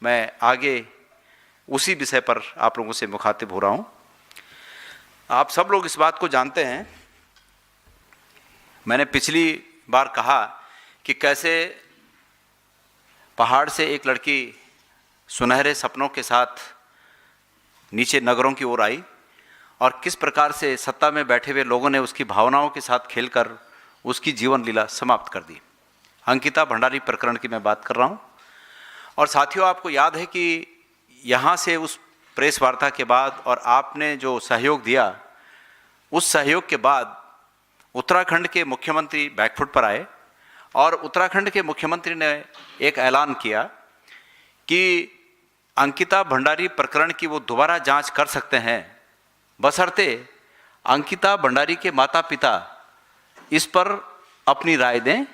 मैं आगे उसी विषय पर आप लोगों से मुखातिब हो रहा हूँ। आप सब लोग इस बात को जानते हैं, मैंने पिछली बार कहा कि कैसे पहाड़ से एक लड़की सुनहरे सपनों के साथ नीचे नगरों की ओर आई और किस प्रकार से सत्ता में बैठे हुए लोगों ने उसकी भावनाओं के साथ खेलकर उसकी जीवन लीला समाप्त कर दी। अंकिता भंडारी प्रकरण की मैं बात कर रहा हूँ। और साथियों, आपको याद है कि यहाँ से उस प्रेस वार्ता के बाद और आपने जो सहयोग दिया, उस सहयोग के बाद उत्तराखंड के मुख्यमंत्री बैकफुट पर आए और उत्तराखंड के मुख्यमंत्री ने एक ऐलान किया कि अंकिता भंडारी प्रकरण की वो दोबारा जांच कर सकते हैं, बशर्ते अंकिता भंडारी के माता पिता इस पर अपनी राय दें।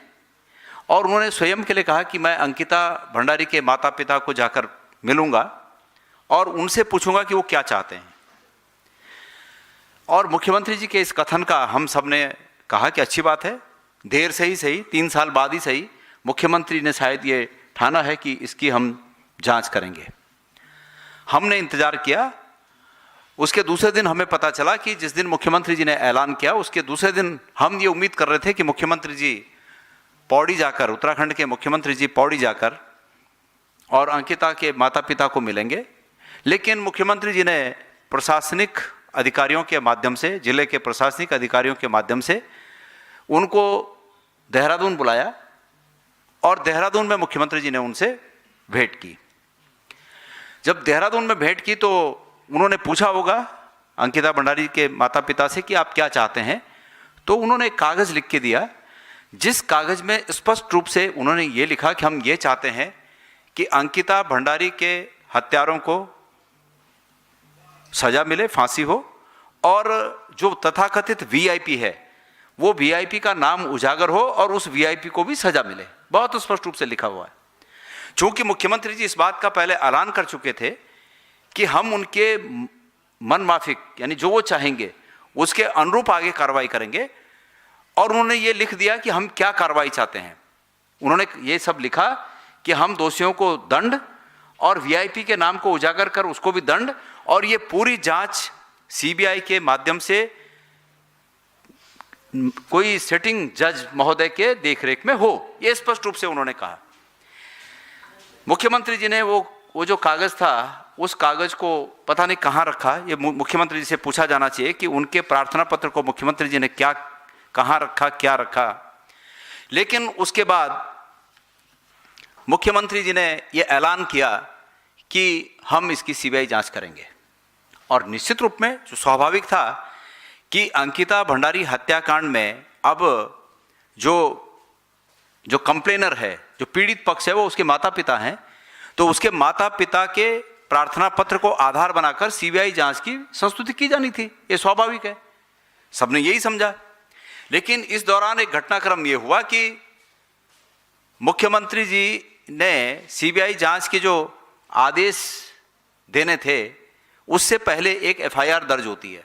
और उन्होंने स्वयं के लिए कहा कि मैं अंकिता भंडारी के माता पिता को जाकर मिलूंगा और उनसे पूछूंगा कि वो क्या चाहते हैं। और मुख्यमंत्री जी के इस कथन का हम सब ने कहा कि अच्छी बात है, देर से ही सही, 3 साल बाद ही सही, मुख्यमंत्री ने शायद ये ठाना है कि इसकी हम जांच करेंगे। हमने इंतजार किया। उसके दूसरे दिन हमें पता चला कि जिस दिन मुख्यमंत्री जी ने ऐलान किया, उसके दूसरे दिन हम ये उम्मीद कर रहे थे कि मुख्यमंत्री जी पौड़ी जाकर, उत्तराखंड के मुख्यमंत्री जी पौड़ी जाकर और अंकिता के माता पिता को मिलेंगे। लेकिन मुख्यमंत्री जी ने प्रशासनिक अधिकारियों के माध्यम से, जिले के प्रशासनिक अधिकारियों के माध्यम से उनको देहरादून बुलाया और देहरादून में मुख्यमंत्री जी ने उनसे भेंट की। जब देहरादून में भेंट की तो उन्होंने पूछा होगा अंकिता भंडारी के माता पिता से कि आप क्या चाहते हैं। तो उन्होंने एक कागज़ लिख के दिया, जिस कागज़ में स्पष्ट रूप से उन्होंने ये लिखा कि हम ये चाहते हैं कि अंकिता भंडारी के हत्यारों को सजा मिले, फांसी हो, और जो तथाकथित वीआईपी है वो वीआईपी का नाम उजागर हो और उस वीआईपी को भी सजा मिले। बहुत स्पष्ट रूप से लिखा हुआ है। चूंकि मुख्यमंत्री जी इस बात का पहले ऐलान कर चुके थे कि हम उनके मन माफिक, यानी जो वो चाहेंगे उसके अनुरूप आगे कार्रवाई करेंगे, और उन्होंने ये लिख दिया कि हम क्या कार्रवाई चाहते हैं। उन्होंने ये सब लिखा कि हम दोषियों को दंड और वीआईपी के नाम को उजागर कर उसको भी दंड, और ये पूरी जांच सीबीआई के माध्यम से कोई सिटिंग जज महोदय के देखरेख में हो, ये स्पष्ट रूप से उन्होंने कहा। मुख्यमंत्री जी ने वो जो कागज था, उस कागज को पता नहीं कहाँ रखा। ये मुख्यमंत्री जी से पूछा जाना चाहिए कि उनके प्रार्थना पत्र को मुख्यमंत्री जी ने क्या, कहाँ रखा, क्या रखा। लेकिन उसके बाद मुख्यमंत्री जी ने ये ऐलान किया कि हम इसकी सीबीआई जांच करेंगे। और निश्चित रूप में जो स्वाभाविक था कि अंकिता भंडारी हत्याकांड में अब जो कंप्लेनर है, जो पीड़ित पक्ष है, वो उसके माता पिता हैं, तो उसके माता पिता के प्रार्थना पत्र को आधार बनाकर सीबीआई जांच की संस्तुति की जानी थी। ये स्वाभाविक है, सबने यही समझा। लेकिन इस दौरान एक घटनाक्रम ये हुआ कि मुख्यमंत्री जी ने सीबीआई जांच के जो आदेश देने थे, उससे पहले एक एफआईआर दर्ज होती है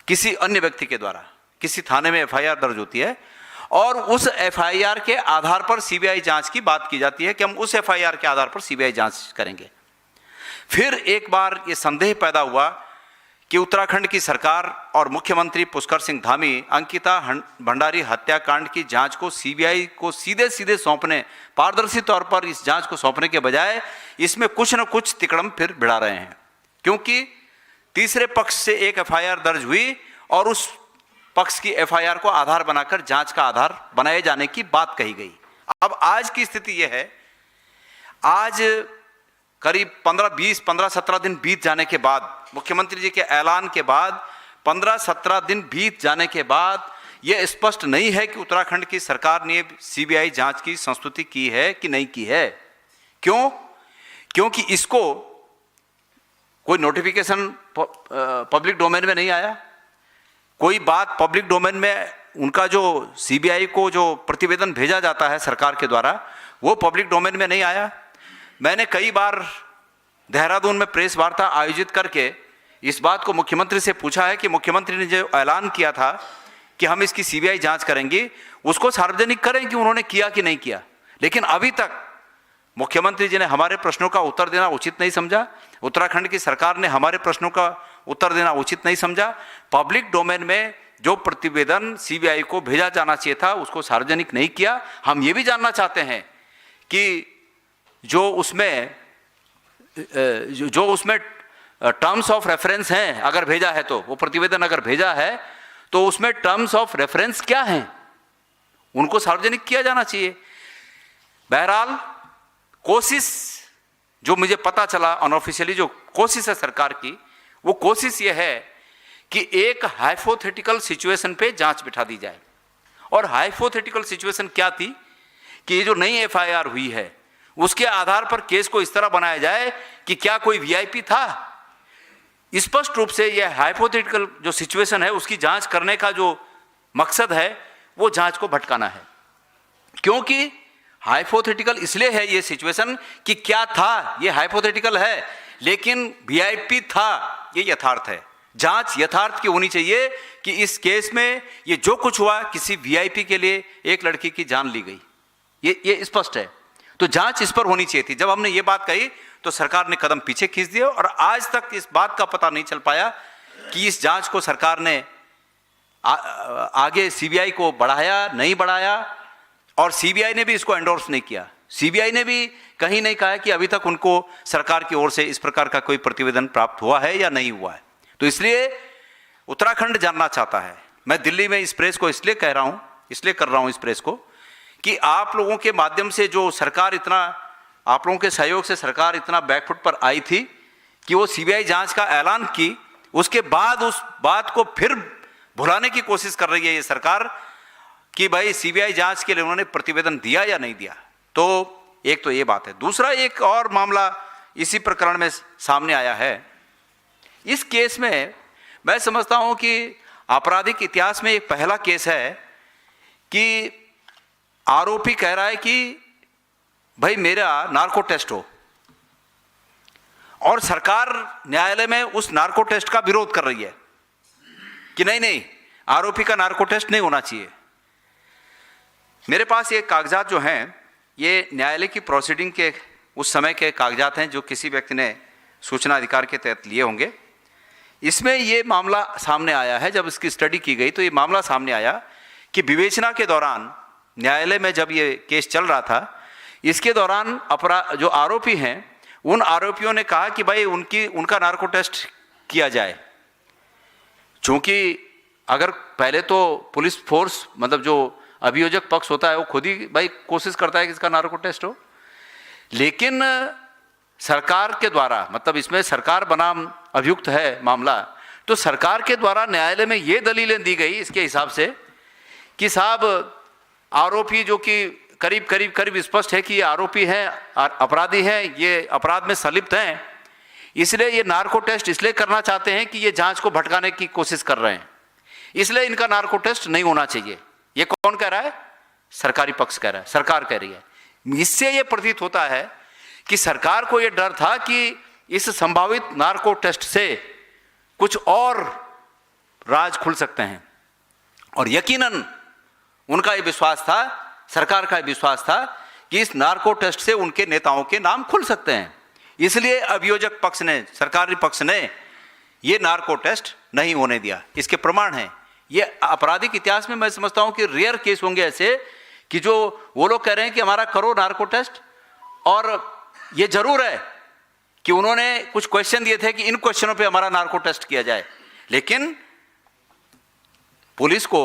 किसी अन्य व्यक्ति के द्वारा, किसी थाने में एफआईआर दर्ज होती है, और उस एफआईआर के आधार पर सीबीआई जांच की बात की जाती है कि हम उस एफआईआर के आधार पर सीबीआई जांच करेंगे। फिर एक बार ये संदेह पैदा हुआ कि उत्तराखंड की सरकार और मुख्यमंत्री पुष्कर सिंह धामी अंकिता भंडारी हत्याकांड की जांच को सीबीआई को सीधे सीधे सौंपने, पारदर्शी तौर पर इस जांच को सौंपने के बजाय इसमें कुछ न कुछ तिकड़म फिर भिड़ा रहे हैं, क्योंकि तीसरे पक्ष से एक एफआईआर दर्ज हुई और उस पक्ष की एफआईआर को आधार बनाकर जांच का आधार बनाए जाने की बात कही गई। अब आज की स्थिति यह है, आज करीब 15-17 दिन बीत जाने के बाद, मुख्यमंत्री जी के ऐलान के बाद 15-17 दिन बीत जाने के बाद यह स्पष्ट नहीं है कि उत्तराखंड की सरकार ने सीबीआई जांच की संस्तुति की है कि नहीं की है। क्यों? क्योंकि इसको कोई नोटिफिकेशन पब्लिक डोमेन में नहीं आया, कोई बात पब्लिक डोमेन में, उनका जो सीबीआई को जो प्रतिवेदन भेजा जाता है सरकार के द्वारा, वो पब्लिक डोमेन में नहीं आया। मैंने कई बार देहरादून में प्रेस वार्ता आयोजित करके इस बात को मुख्यमंत्री से पूछा है कि मुख्यमंत्री ने जो ऐलान किया था कि हम इसकी सीबीआई जांच करेंगे, उसको सार्वजनिक करें कि उन्होंने किया कि नहीं किया। लेकिन अभी तक मुख्यमंत्री जी ने हमारे प्रश्नों का उत्तर देना उचित नहीं समझा, उत्तराखंड की सरकार ने हमारे प्रश्नों का उत्तर देना उचित नहीं समझा। पब्लिक डोमेन में जो प्रतिवेदन सीबीआई को भेजा जाना चाहिए था उसको सार्वजनिक नहीं किया। हम ये भी जानना चाहते हैं कि जो उसमें टर्म्स ऑफ रेफरेंस हैं, अगर भेजा है तो वो प्रतिवेदन अगर भेजा है तो उसमें टर्म्स ऑफ रेफरेंस क्या हैं, उनको सार्वजनिक किया जाना चाहिए। बहरहाल कोशिश जो मुझे पता चला अनऑफिशियली जो कोशिश है सरकार की, वो कोशिश ये है कि एक हाइपोथेटिकल सिचुएशन पे जांच बिठा दी जाए। और हाइपोथेटिकल सिचुएशन क्या थी कि ये जो नई एफआईआर हुई है उसके आधार पर केस को इस तरह बनाया जाए कि क्या कोई वीआईपी था। स्पष्ट रूप से यह हाइपोथेटिकल जो सिचुएशन है उसकी जांच करने का जो मकसद है वो जांच को भटकाना है। क्योंकि हाइपोथेटिकल इसलिए है ये सिचुएशन कि क्या था, ये हाइपोथेटिकल है लेकिन वीआईपी था, ये यथार्थ है। जांच यथार्थ की होनी चाहिए कि इस केस में ये जो कुछ हुआ किसी वीआईपी के लिए एक लड़की की जान ली गई, ये स्पष्ट है। तो जांच इस पर होनी चाहिए थी। जब हमने ये बात कही तो सरकार ने कदम पीछे खींच दिया और आज तक इस बात का पता नहीं चल पाया कि इस जांच को सरकार ने आगे सीबीआई को बढ़ाया, नहीं बढ़ाया। और सीबीआई ने भी इसको एंडोर्स नहीं किया। सीबीआई ने भी कहीं नहीं कहा कि अभी तक उनको सरकार की ओर से इस प्रकार का कोई प्रतिवेदन प्राप्त हुआ है या नहीं हुआ है। तो इसलिए उत्तराखंड जानना चाहता है। मैं दिल्ली में इस प्रेस को इसलिए कर रहा हूं इस प्रेस को कि आप लोगों के माध्यम से जो सरकार इतना, आप लोगों के सहयोग से सरकार इतना बैकफुट पर आई थी कि वो सीबीआई जांच का ऐलान की, उसके बाद उस बात को फिर भुलाने की कोशिश कर रही है ये सरकार कि भाई सीबीआई जांच के लिए उन्होंने प्रतिवेदन दिया या नहीं दिया। तो एक तो ये बात है। दूसरा एक और मामला इसी प्रकरण में सामने आया है। इस केस में मैं समझता हूं कि आपराधिक इतिहास में एक पहला केस है कि आरोपी कह रहा है कि भाई मेरा नार्को टेस्ट हो और सरकार न्यायालय में उस नार्को टेस्ट का विरोध कर रही है कि नहीं, आरोपी का नार्को टेस्ट नहीं होना चाहिए। मेरे पास ये कागजात जो हैं ये न्यायालय की प्रोसीडिंग के उस समय के कागजात हैं जो किसी व्यक्ति ने सूचना अधिकार के तहत लिए होंगे। इसमें ये मामला सामने आया है, जब इसकी स्टडी की गई तो ये मामला सामने आया कि विवेचना के दौरान न्यायालय में जब ये केस चल रहा था, इसके दौरान जो आरोपी हैं उन आरोपियों ने कहा कि भाई उनका नार्को टेस्ट किया जाए। चूंकि अगर पहले तो पुलिस फोर्स मतलब जो अभियोजक पक्ष होता है वो खुद ही भाई कोशिश करता है कि इसका नार्को टेस्ट हो, लेकिन सरकार के द्वारा, मतलब इसमें सरकार बनाम अभियुक्त है मामला, तो सरकार के द्वारा न्यायालय में ये दलीलें दी गई इसके हिसाब से कि साहब आरोपी जो कि करीब स्पष्ट है कि ये आरोपी हैं, अपराधी हैं, ये अपराध में संलिप्त हैं, इसलिए ये नार्को टेस्ट इसलिए करना चाहते हैं कि ये जांच को भटकाने की कोशिश कर रहे हैं, इसलिए इनका नार्को टेस्ट नहीं होना चाहिए। ये कौन कह रहा है? सरकारी पक्ष कह रहा है, सरकार कह रही है। इससे ये प्रतीत होता है कि सरकार को ये डर था कि इस संभावित नार्को टेस्ट से कुछ और राज खुल सकते हैं, और यकीनन उनका ये विश्वास था, सरकार का ये विश्वास था कि इस नार्को टेस्ट से उनके नेताओं के नाम खुल सकते हैं। इसलिए अभियोजक पक्ष ने, सरकारी पक्ष ने ये नार्को टेस्ट नहीं होने दिया। इसके प्रमाण हैं। ये आपराधिक इतिहास में मैं समझता हूं कि रेयर केस होंगे ऐसे कि जो वो लोग कह रहे हैं कि हमारा करो नार्को टेस्ट, और ये जरूर है कि उन्होंने कुछ क्वेश्चन दिए थे कि इन क्वेश्चनों पे हमारा नार्को टेस्ट किया जाए, लेकिन पुलिस को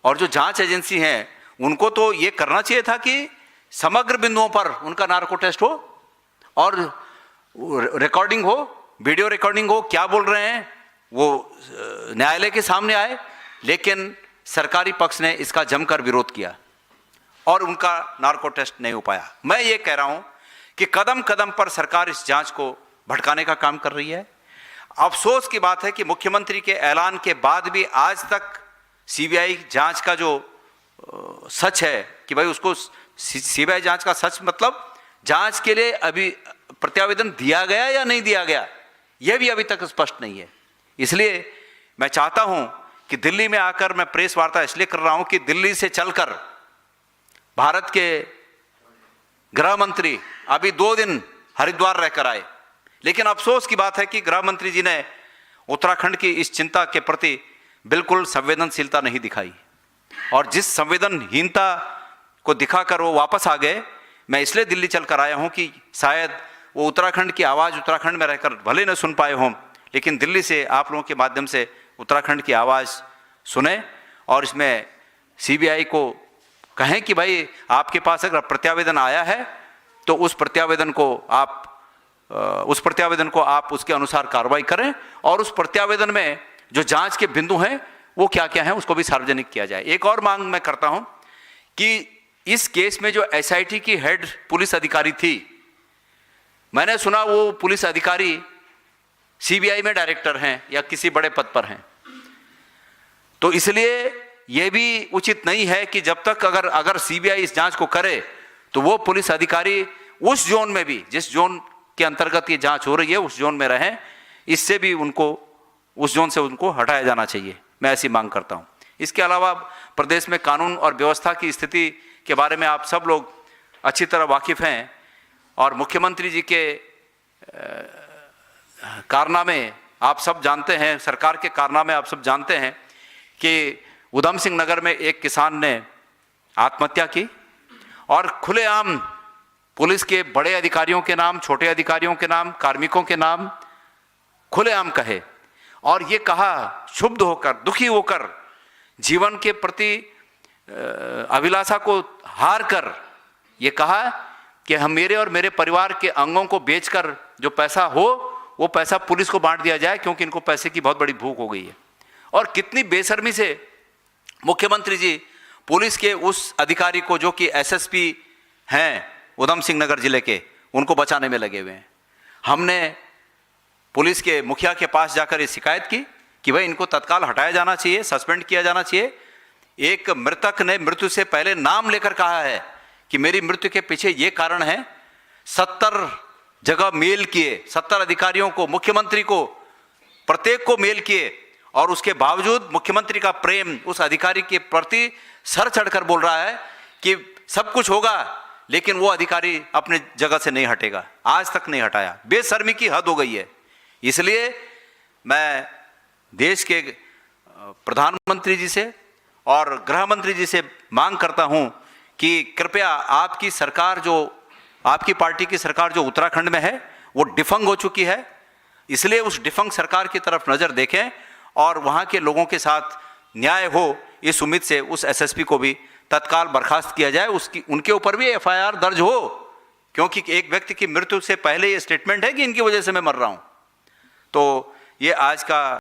और जो जांच एजेंसी हैं उनको तो ये करना चाहिए था कि समग्र बिंदुओं पर उनका नार्को टेस्ट हो और रिकॉर्डिंग हो, वीडियो रिकॉर्डिंग हो, क्या बोल रहे हैं वो न्यायालय के सामने आए। लेकिन सरकारी पक्ष ने इसका जमकर विरोध किया और उनका नार्को टेस्ट नहीं हो पाया। मैं ये कह रहा हूं कि कदम कदम पर सरकार इस जांच को भटकाने का काम कर रही है। अफसोस की बात है कि मुख्यमंत्री के ऐलान के बाद भी आज तक सीबीआई जांच का जो सच है कि भाई उसको सीबीआई जांच का सच मतलब जांच के लिए अभी प्रत्यावेदन दिया गया या नहीं दिया गया, यह भी अभी तक स्पष्ट नहीं है। इसलिए मैं चाहता हूं कि दिल्ली में आकर, मैं प्रेस वार्ता इसलिए कर रहा हूं कि दिल्ली से चलकर भारत के गृह मंत्री अभी 2 दिन हरिद्वार रहकर आए, लेकिन अफसोस की बात है कि गृह मंत्री जी ने उत्तराखंड की इस चिंता के प्रति बिल्कुल संवेदनशीलता नहीं दिखाई, और जिस संवेदनहीनता को दिखाकर वो वापस आ गए। मैं इसलिए दिल्ली चलकर आया हूं कि शायद वो उत्तराखंड की आवाज़ उत्तराखंड में रहकर भले न सुन पाए हों, लेकिन दिल्ली से आप लोगों के माध्यम से उत्तराखंड की आवाज़ सुने, और इसमें सीबीआई को कहें कि भाई आपके पास अगर प्रत्यावेदन आया है तो उस प्रत्यावेदन को आप उसके अनुसार कार्रवाई करें, और उस प्रत्यावेदन में जो जांच के बिंदु हैं वो क्या क्या हैं उसको भी सार्वजनिक किया जाए। एक और मांग मैं करता हूं कि इस केस में जो एसआईटी की हेड पुलिस अधिकारी थी, मैंने सुना वो पुलिस अधिकारी सीबीआई में डायरेक्टर हैं या किसी बड़े पद पर हैं, तो इसलिए यह भी उचित नहीं है कि जब तक अगर सीबीआई इस जांच को करे तो वो पुलिस अधिकारी उस जोन में भी, जिस जोन के अंतर्गत ये जांच हो रही है, उस जोन में रहें। इससे भी उस जोन से उनको हटाया जाना चाहिए, मैं ऐसी मांग करता हूं। इसके अलावा प्रदेश में कानून और व्यवस्था की स्थिति के बारे में आप सब लोग अच्छी तरह वाकिफ हैं, और मुख्यमंत्री जी के कारनामे आप सब जानते हैं, सरकार के कारनामे आप सब जानते हैं कि उधम सिंह नगर में एक किसान ने आत्महत्या की, और खुलेआम पुलिस के बड़े अधिकारियों के नाम, छोटे अधिकारियों के नाम, कार्मिकों के नाम खुलेआम कहे, और ये कहा क्षुब्ध होकर, दुखी होकर, जीवन के प्रति अभिलाषा को हार कर ये कहा कि हम मेरे और मेरे परिवार के अंगों को बेचकर जो पैसा हो वो पैसा पुलिस को बांट दिया जाए, क्योंकि इनको पैसे की बहुत बड़ी भूख हो गई है। और कितनी बेशर्मी से मुख्यमंत्री जी पुलिस के उस अधिकारी को, जो कि एसएसपी हैं उधम सिंह नगर जिले के, उनको बचाने में लगे हुए हैं। हमने पुलिस के मुखिया के पास जाकर ये शिकायत की कि भाई इनको तत्काल हटाया जाना चाहिए, सस्पेंड किया जाना चाहिए। एक मृतक ने मृत्यु से पहले नाम लेकर कहा है कि मेरी मृत्यु के पीछे ये कारण है। 70 जगह मेल किए, 70 अधिकारियों को, मुख्यमंत्री को, प्रत्येक को मेल किए, और उसके बावजूद मुख्यमंत्री का प्रेम उस अधिकारी के प्रति सर चढ़कर बोल रहा है कि सब कुछ होगा, लेकिन वो अधिकारी अपने जगह से नहीं हटेगा। आज तक नहीं हटाया। बेशर्मी की हद हो गई है। इसलिए मैं देश के प्रधानमंत्री जी से और गृह मंत्री जी से मांग करता हूं कि कृपया आपकी सरकार, जो आपकी पार्टी की सरकार जो उत्तराखंड में है वो डिफंग हो चुकी है, इसलिए उस डिफंग सरकार की तरफ नज़र देखें और वहाँ के लोगों के साथ न्याय हो, इस उम्मीद से उस एसएसपी को भी तत्काल बर्खास्त किया जाए, उनके ऊपर भी एफआईआर दर्ज हो, क्योंकि एक व्यक्ति की मृत्यु से पहले ये स्टेटमेंट है कि इनकी वजह से मैं मर रहा हूँ। तो ये आज का